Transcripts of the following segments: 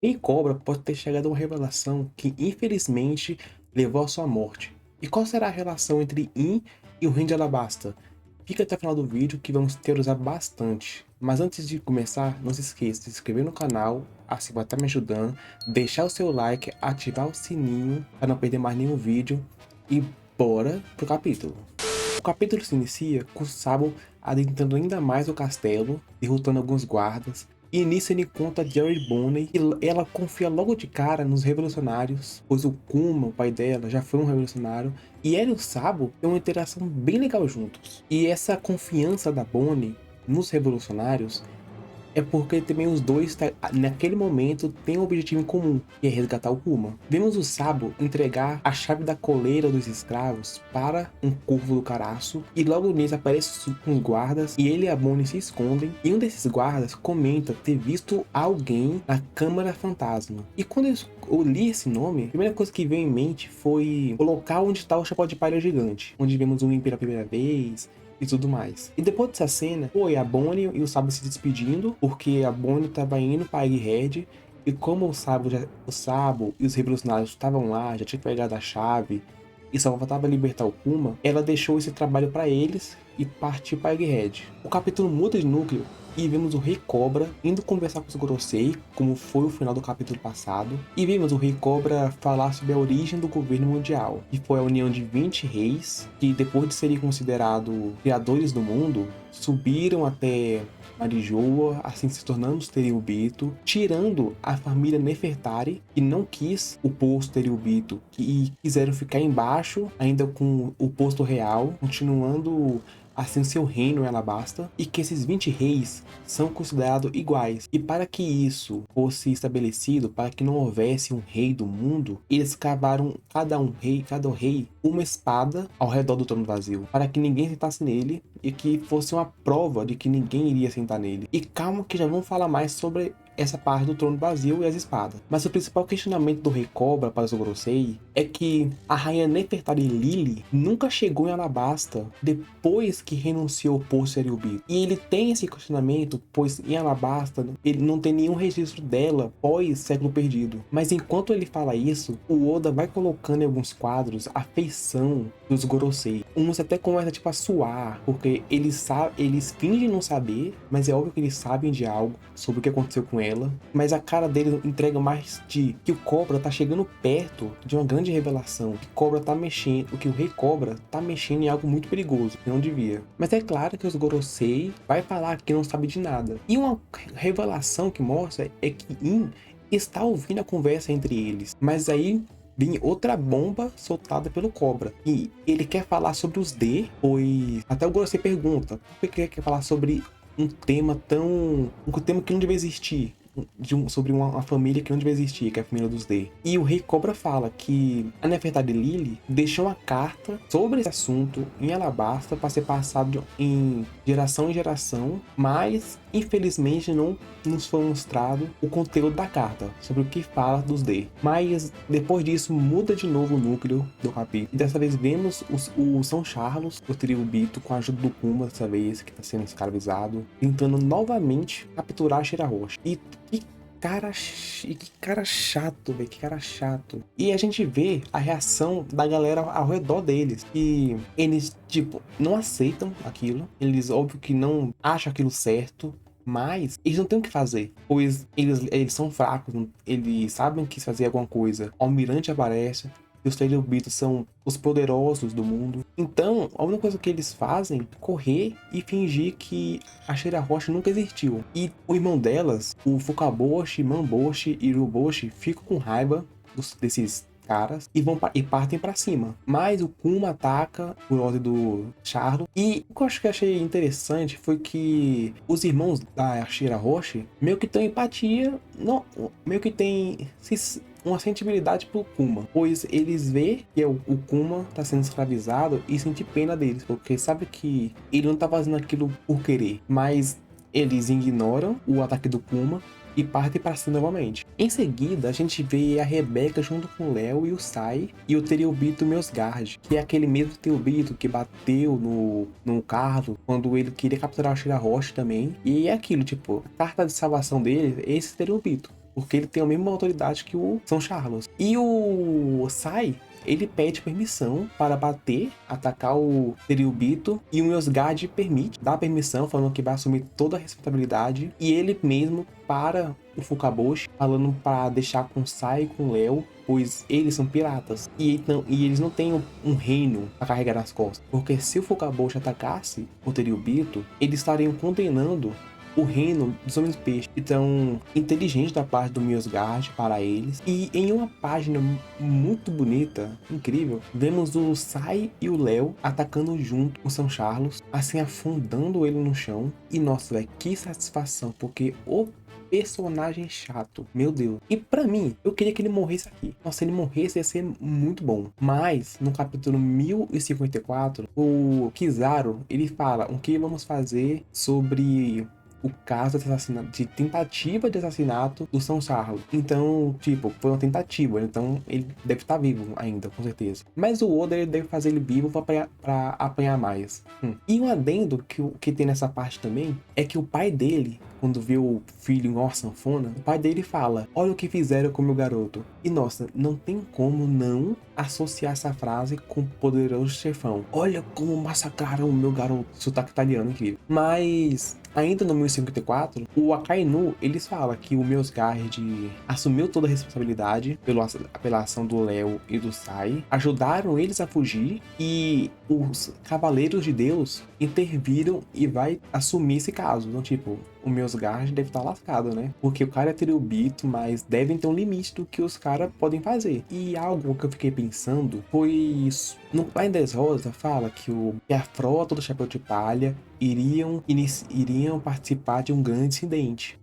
Rei Cobra pode ter chegado a uma revelação que infelizmente levou à sua morte. E qual será a relação entre In e o Reino de Alabasta? Fica até o final do vídeo que vamos teorizar bastante. Mas antes de começar, não se esqueça de se inscrever no canal, assim vai estar me ajudando, deixar o seu like, ativar o sininho para não perder mais nenhum vídeo e bora pro capítulo. O capítulo se inicia com Sabo adentrando ainda mais o castelo, derrotando alguns guardas, e nisso ele encontra Jerry Bonnet e ela confia logo de cara nos revolucionários, pois o Kuma, o pai dela, já foi um revolucionário, e ela e o Sabo têm uma interação bem legal juntos. E essa confiança da Bonnie nos revolucionários é porque também os dois, naquele momento, têm um objetivo em comum, que é resgatar o Kuma. Vemos o Sabo entregar a chave da coleira dos escravos para um corvo do caraço, e logo nisso aparecem os guardas, e ele e a Bonnie se escondem, e um desses guardas comenta ter visto alguém na Câmara Fantasma. E quando eu li esse nome, a primeira coisa que veio em mente foi o local onde está o Chapéu de Palha Gigante, onde vemos o Imp pela primeira vez, e tudo mais. E depois dessa cena, foi a Bonnie e o Sabo se despedindo, porque a Bonnie estava indo para Egghead, e como o Sabo e os revolucionários estavam lá, já tinha pegado a chave, e só faltava libertar o Kuma, ela deixou esse trabalho para eles e partiu para Egghead. O capítulo muda de núcleo e vemos o Rei Cobra indo conversar com os Gorosei, como foi o final do capítulo passado, e vimos o Rei Cobra falar sobre a origem do governo mundial, que foi a união de 20 reis, que depois de serem considerados criadores do mundo, subiram até Marijoa, assim se tornando os Tenryubito, tirando a família Nefertari, que não quis o posto Tenryubito, e quiseram ficar embaixo, ainda com o posto real, continuando assim seu reino em Alabasta, e que esses 20 reis são considerados iguais. E para que isso fosse estabelecido, para que não houvesse um rei do mundo, eles cavaram cada rei, uma espada ao redor do trono vazio, para que ninguém sentasse nele e que fosse uma prova de que ninguém iria sentar nele. E calma que já vamos falar mais sobre essa parte do trono vazio e as espadas. Mas o principal questionamento do Rei Cobra para os Gorosei é que a rainha Nefertari Lily nunca chegou em Alabasta depois que renunciou ao posto Tenryubito. E ele tem esse questionamento, pois em Alabasta ele não tem nenhum registro dela pós Século Perdido. Mas enquanto ele fala isso, o Oda vai colocando em alguns quadros a feição dos Gorosei. Uns até começam tipo a suar, porque eles fingem não saber, mas é óbvio que eles sabem de algo sobre o que aconteceu com ela. Mas a cara dele entrega mais de que o Cobra tá chegando perto de uma grande revelação. Que Cobra tá mexendo, que o Rei Cobra tá mexendo em algo muito perigoso, que não devia. Mas é claro que os Gorosei vai falar que não sabe de nada. E uma revelação que mostra é que In está ouvindo a conversa entre eles. Mas aí vem outra bomba soltada pelo Cobra. E ele quer falar sobre os D, pois até o Gorosei pergunta por que ele quer falar sobre um tema que não deve existir. Sobre uma família que não deve existir, que é a família dos D. E o Rei Cobra fala que a Nefertari Lily deixou uma carta sobre esse assunto em Alabasta para ser passado em geração, mas infelizmente não nos foi mostrado o conteúdo da carta, sobre o que fala dos D. Mas depois disso muda de novo o núcleo do capítulo. E dessa vez vemos o São Charles, o Tenryubito, com a ajuda do Kuma, dessa vez, que está sendo escravizado, tentando novamente capturar Shirahoshi. E que cara chato, velho, que cara chato. E a gente vê a reação da galera ao redor deles. E eles, tipo, não aceitam aquilo. Eles, óbvio que não acham aquilo certo. Mas eles não têm o que fazer, pois eles são fracos, eles sabem que se fazer alguma coisa, o Almirante aparece, e os Tenryubitos são os poderosos do mundo. Então, a única coisa que eles fazem é correr e fingir que a Shirahoshi nunca existiu. E o irmão delas, o Fukaboshi, Manboshi e Ruboshi, ficam com raiva desses caras e partem pra cima. Mas o Kuma ataca por ordem do Charlo. E o que eu acho que achei interessante foi que os irmãos da Shirahoshi meio que têm empatia, não, meio que tem uma sensibilidade pro Kuma, pois eles vê que o Kuma tá sendo escravizado e sente pena deles, porque sabe que ele não tá fazendo aquilo por querer, mas eles ignoram o ataque do Kuma e partem para cima novamente. Em seguida, a gente vê a Rebeca junto com o Léo e o Sai e o Tenryubito Meusgard, que é aquele mesmo Tenryubito que bateu no Carlo quando ele queria capturar o Shirahoshi também. E é aquilo, tipo, a carta de salvação dele é esse Tenryubito. porque ele tem a mesma autoridade que o São Charles. E o Sai, ele pede permissão para bater, atacar o Tenryubito, e o Myosgard permite, dá permissão, falando que vai assumir toda a responsabilidade, e ele mesmo para o Fukaboshi, falando para deixar com o Sai e com o Léo, pois eles são piratas, e eles não têm um reino a carregar nas costas, porque se o Fukaboshi atacasse o Tenryubito, eles estariam condenando o reino dos homens peixe. Então, inteligente da parte do Myosgard para eles. E em uma página muito bonita, incrível, vemos o Sai e o Léo atacando junto o São Charles, assim afundando ele no chão. E nossa, velho, que satisfação, porque o personagem chato, meu Deus. E pra mim, eu queria que ele morresse aqui. Nossa, se ele morresse ia ser muito bom. Mas, no capítulo 1054, o Kizaru, ele fala o que vamos fazer sobre o caso de assassinato, de tentativa de assassinato do São Charles. Então, tipo, foi uma tentativa, então ele deve estar vivo ainda, com certeza. Mas o Oda, ele deve fazer ele vivo pra apanhar mais. E um adendo que tem nessa parte também é que o pai dele, quando vê o filho em uma sanfona, o pai dele fala: olha o que fizeram com o meu garoto. E nossa, não tem como não associar essa frase com o poderoso chefão. Olha como massacraram o meu garoto. Sotaque italiano, incrível. Mas ainda no 1054, o Akainu, eles falam que o Myosgard assumiu toda a responsabilidade pela ação do Léo e do Sai, ajudaram eles a fugir e os Cavaleiros de Deus interviram e vai assumir esse caso. Então, tipo, o Myosgard deve estar lascado, né? Porque o cara é Tenryubito, mas devem ter um limite do que os caras podem fazer. E algo que eu fiquei pensando foi isso. No Pai das Rosas fala que a frota do Chapéu de Palha iriam participar de um grande incidente.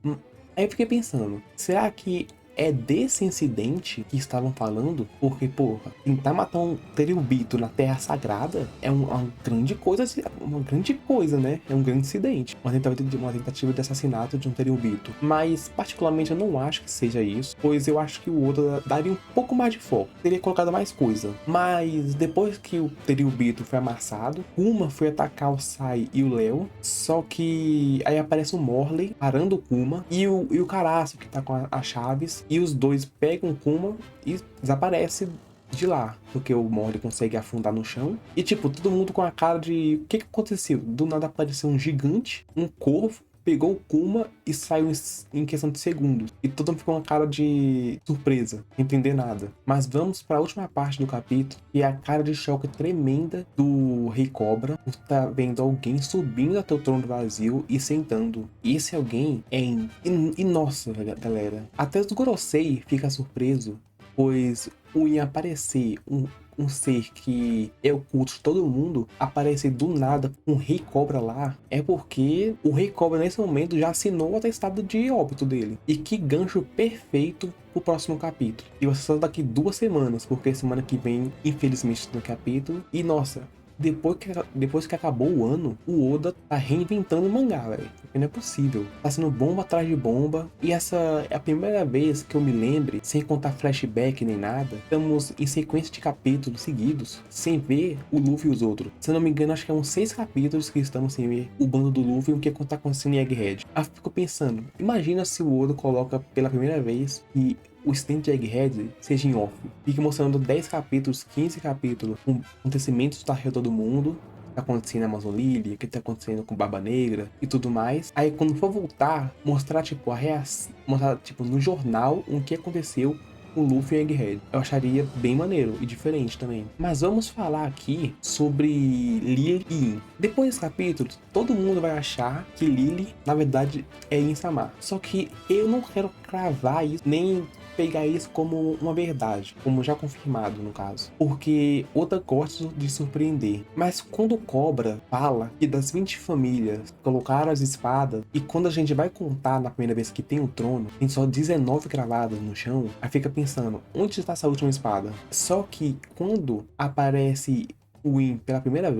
Aí eu fiquei pensando, será que é desse incidente que estavam falando? Porque, porra, tentar matar um Tenryubito na Terra Sagrada é uma grande coisa, né? É um grande incidente. Uma tentativa de assassinato de um Tenryubito. Mas, particularmente, eu não acho que seja isso, pois eu acho que o Oda daria um pouco mais de foco. Teria colocado mais coisa. Mas, depois que o Tenryubito foi amassado, Kuma foi atacar o Sai e o Léo, só que aí aparece o Morley parando o Kuma e o Caraço, que tá com as chaves. E os dois pegam o Kuma e desaparece de lá, porque o Morley consegue afundar no chão. E tipo, todo mundo com a cara de... O que aconteceu? Do nada apareceu um gigante, um corvo, pegou o Kuma e saiu em questão de segundos. E todo mundo ficou com uma cara de surpresa, sem entender nada. Mas vamos para a última parte do capítulo, que é a cara de choque tremenda do Rei Cobra por estar vendo alguém subindo até o trono do vazio e sentando. E esse alguém é E nossa, galera, até o Gorosei fica surpreso, pois em aparecer um ser que é o culto de todo mundo, aparecer do nada um Rei Cobra lá, é porque o Rei Cobra nesse momento já assinou o atestado de óbito dele. E que gancho perfeito pro próximo capítulo. E vai ser só daqui 2 semanas, porque semana que vem, infelizmente, tem um capítulo. E nossa, depois que acabou o ano, o Oda tá reinventando o mangá, velho. Porque não é possível. Tá sendo bomba atrás de bomba. E essa é a primeira vez que eu me lembre, sem contar flashback nem nada, estamos em sequência de capítulos seguidos, sem ver o Luffy e os outros. Se eu não me engano, acho que é uns 6 capítulos que estamos sem ver o bando do Luffy e o que tá acontecendo em Egghead. Aí eu fico pensando, imagina se o Oda coloca pela primeira vez que o stand de Egghead seja em off. Fique mostrando 10 capítulos, 15 capítulos, com acontecimentos ao redor do mundo, o que tá acontecendo na Amazon Lily, o que tá acontecendo com Barba Negra e tudo mais. Aí quando for voltar, mostrar tipo a reação, mostrar tipo no jornal o que aconteceu com Luffy e Egghead. Eu acharia bem maneiro e diferente também. Mas vamos falar aqui sobre Lily e In. Depois desse capítulo, todo mundo vai achar que Lily, na verdade, é In-sama. Só que eu não quero cravar isso, nem pegar isso como uma verdade, como já confirmado no caso, porque Oda gosta de surpreender. Mas quando o Cobra fala que das 20 famílias colocaram as espadas, e quando a gente vai contar na primeira vez que tem o trono, tem só 19 cravadas no chão, aí fica pensando, onde está essa última espada? Só que quando aparece o In pela primeira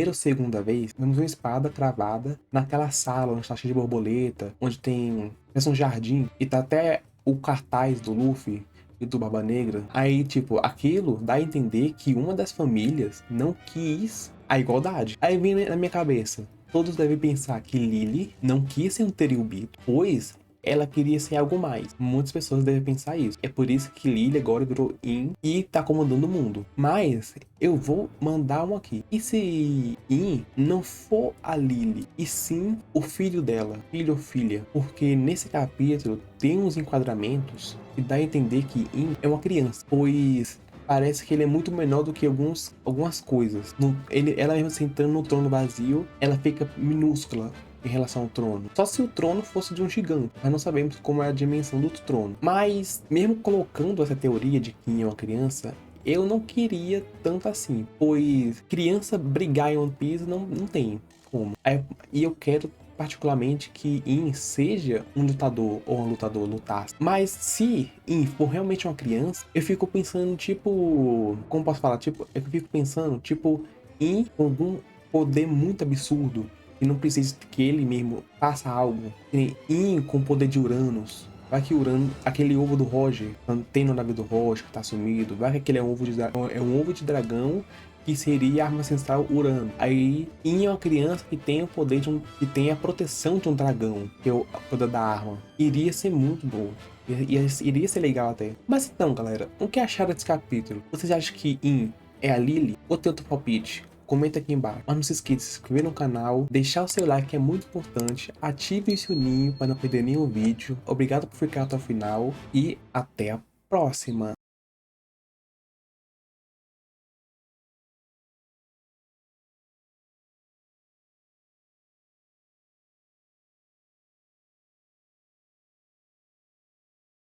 ou segunda vez, vemos uma espada cravada naquela sala onde está cheio de borboleta, onde tem um jardim, e tá até o cartaz do Luffy e do Barba Negra. Aí, tipo, aquilo dá a entender que uma das famílias não quis a igualdade. Aí vem na minha cabeça, todos devem pensar que Lily não quis ser um Tenryubito, pois ela queria ser algo mais. Muitas pessoas devem pensar isso. É por isso que Lily agora virou Yin e tá comandando o mundo. Mas eu vou mandar um aqui. E se Yin não for a Lily, e sim o filho dela, filho ou filha? Porque nesse capítulo tem uns enquadramentos que dá a entender que Yin é uma criança, pois parece que ele é muito menor do que algumas coisas. Ela mesmo sentando no trono vazio, ela fica minúscula em relação ao trono. Só se o trono fosse de um gigante, mas não sabemos como é a dimensão do trono. Mas, mesmo colocando essa teoria de que é uma criança, eu não queria tanto assim, pois criança brigar em One Piece não tem como. E eu quero particularmente que In seja um lutador ou um lutador lutasse. Mas se In for realmente uma criança, eu fico pensando, tipo, como posso falar? Tipo, eu fico pensando, tipo, In com algum poder muito absurdo e não precisa que ele mesmo faça algo. In com o poder de Uranus. Vai que Urano, aquele ovo do Roger, tem no navio do Roger que tá sumido. Vai que aquele é um ovo de dragão que seria a arma central Urano. Aí, In é uma criança que tem o poder que tem a proteção de um dragão, que é o poder da arma. Iria ser muito bom. Iria ser legal até. Mas então, galera, o que acharam desse capítulo? Vocês acham que In é a Lily ou tem outro palpite? Comenta aqui embaixo. Mas não se esqueça de se inscrever no canal, deixar o seu like que é muito importante, ative o sininho para não perder nenhum vídeo. Obrigado por ficar até o final e até a próxima.